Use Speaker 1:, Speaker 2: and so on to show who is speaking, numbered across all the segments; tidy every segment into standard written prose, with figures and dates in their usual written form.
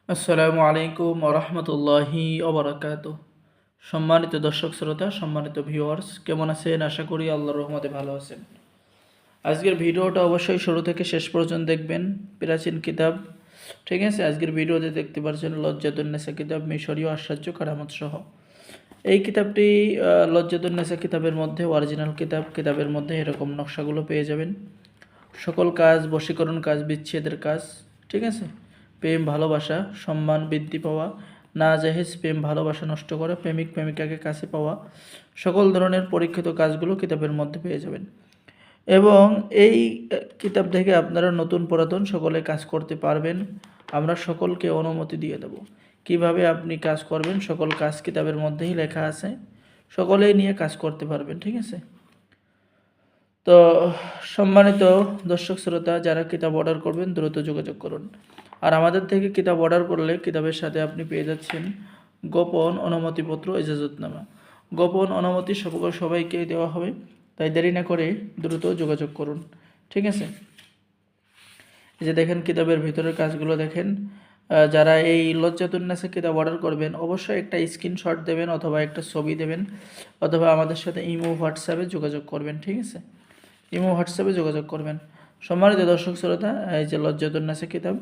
Speaker 1: আসসালামু আলাইকুম ওরহমতুল্লাহি ওবরাকাতুহ। সম্মানিত দর্শক শ্রোতা, সম্মানিত ভিউয়ার্স, কেমন আছেন? আশা করি আল্লাহর রহমতে ভালো আছেন। আজকের ভিডিওটা অবশ্যই শুরু থেকে শেষ পর্যন্ত দেখবেন। প্রাচীন কিতাব, ঠিক আছে? আজকের ভিডিওতে দেখতে পাচ্ছেন লজ্জাতুন্নেসা কিতাব, মিশরীয় আশ্চর্য কারামত সহ। এই কিতাবটি লজ্জাতুন্নেসা কিতাবের মধ্যে অরিজিনাল কিতাবের মধ্যে এরকম নকশাগুলো পেয়ে যাবেন। সকল কাজ, বশীকরণ কাজ, বিচ্ছেদের কাজ, ঠিক আছে? প্রেম, ভালোবাসা, সম্মান বৃদ্ধি পাওয়া, নাজায়েজ প্রেম ভালোবাসা নষ্ট করা, প্রেমিক প্রেমিকাকে কাছে পাওয়া, সকল ধরনের পরীক্ষিত কাজগুলো কিতাবের মধ্যে পেয়ে যাবেন। এবং এই কিতাব থেকে আপনারা নতুন পুরাতন সকলে কাজ করতে পারবেন। আমরা সকলকে অনুমতি দিয়ে দেব কিভাবে আপনি কাজ করবেন। সকল কাজ কিতাবের মধ্যেই লেখা আছে, সকলেই নিয়ে কাজ করতে পারবেন, ঠিক আছে? তো সম্মানিত দর্শক শ্রোতা, যারা কিতাব অর্ডার করবেন দ্রুত যোগাযোগ করুন। আর আমাদের থেকে কিতাব অর্ডার করলে কিতাবের সাথে আপনি পেয়ে যাচ্ছেন গোপন অনুমতিপত্র, ইজাজতনামা। গোপন অনুমতি সবাইকে দেওয়া হবে, তাই দেরি না করে দ্রুত যোগাযোগ করুন, ঠিক আছে? এই যে দেখেন কিতাবের ভিতরের কাজগুলো দেখেন। যারা এই লজ্জাতুন্নেসা কিতাব অর্ডার করবেন অবশ্যই একটা স্ক্রিনশট দেবেন, অথবা একটা ছবি দেবেন, অথবা আমাদের সাথে ইমো হোয়াটসঅ্যাপে যোগাযোগ করবেন, ঠিক আছে? ইমো হোয়াটসঅ্যাপে যোগাযোগ করবেন। সম্মানিত দর্শক শ্রোতা, এই যে লজ্জাতুন্নেসা কিতাব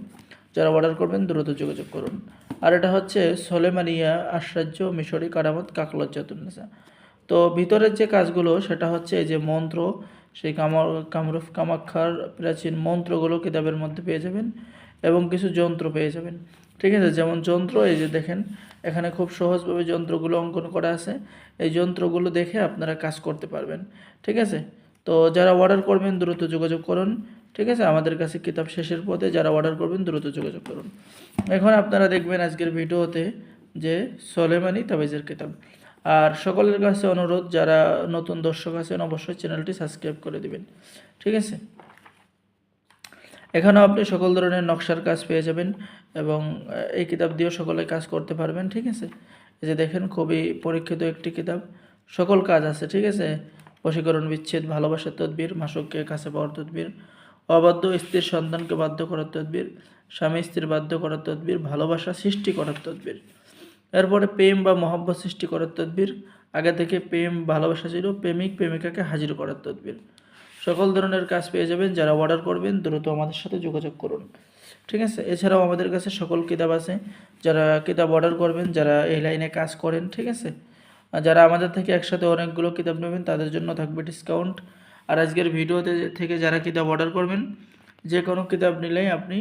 Speaker 1: যারা অর্ডার করবেন দ্রুত যোগাযোগ করুন। আর এটা হচ্ছে সোলেমানিয়া আশ্চর্য মিশরি কারামত কাক লজ্জাতুন্নেসা। তো ভিতরের যে কাজগুলো সেটা হচ্ছে এই যে মন্ত্র, সেই কামরূপ কামাক্ষার প্রাচীন মন্ত্রগুলো কিতাবের মধ্যে পেয়ে যাবেন, এবং কিছু যন্ত্র পেয়ে যাবেন, ঠিক আছে? যেমন যন্ত্র, এই যে দেখেন এখানে খুব সহজভাবে যন্ত্রগুলো অঙ্কন করা আছে। এই যন্ত্রগুলো দেখে আপনারা কাজ করতে পারবেন, ঠিক আছে? তো যারা অর্ডার করবেন দ্রুত যোগাযোগ করুন, ঠিক আছে? আমাদের কাছে কিতাব শেষের পথে, যারা অর্ডার করবেন দ্রুত যোগাযোগ করুন। এখন আপনারা দেখবেন আজকের ভিডিওতে যে সোলেমানি তাবিজের কিতাব। আর সকলের কাছে অনুরোধ, যারা নতুন দর্শক আছেন অবশ্যই চ্যানেলটি সাবস্ক্রাইব করে দিবেন, ঠিক আছে? এখানেও আপনি সকল ধরনের নকশার কাজ পেয়ে যাবেন, এবং এই কিতাব দিয়েও সকলে কাজ করতে পারবেন, ঠিক আছে? এই যে দেখেন খুবই পরীক্ষিত একটি কিতাব, সকল কাজ আছে, ঠিক আছে? বশীকরণ, বিচ্ছেদ, ভালোবাসার তদবির, মাসুককে কাছে পাওয়ার তদবির, অবাধ্য স্ত্রীর সন্তানকে বাধ্য করার তদবির, স্বামী স্ত্রীর বাধ্য করার তদবির, ভালোবাসা সৃষ্টি করার তদবির, এরপরে প্রেম বা মহব্বত সৃষ্টি করার তদবির, আগে থেকে প্রেম ভালোবাসা ছিল, প্রেমিক প্রেমিকাকে হাজির করার তদবির। সকল ধরনের কাজ পেয়ে যাবেন। যারা অর্ডার করবেন দ্রুত আমাদের সাথে যোগাযোগ করুন, ঠিক আছে? এছাড়াও আমাদের কাছে সকল কিতাব আছে। যারা কিতাব অর্ডার করবেন, যারা এই লাইনে কাজ করেন, ঠিক আছে? আর যারা আমাদের থেকে একসাথে অনেকগুলো কিতাব নেবেন তাদের জন্য থাকবে ডিসকাউন্ট। আর আজকের ভিডিওতে থেকে যারা কিতাব অর্ডার করবেন, যে কোনো কিতাব নিলেই আপনি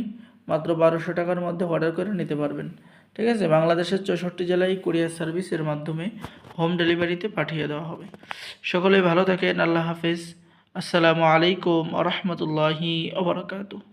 Speaker 1: মাত্র 1200 টাকার মধ্যে অর্ডার করে নিতে পারবেন, ঠিক আছে? বাংলাদেশের 64 জেলায় কুরিয়ার সার্ভিসের মাধ্যমে হোম ডেলিভারিতে পাঠিয়ে দেওয়া হবে। সকলেই ভালো থাকেন। আল্লাহ হাফেজ। আসসালামু আলাইকুম ওয়া রাহমাতুল্লাহি ওয়া বারাকাতুহু।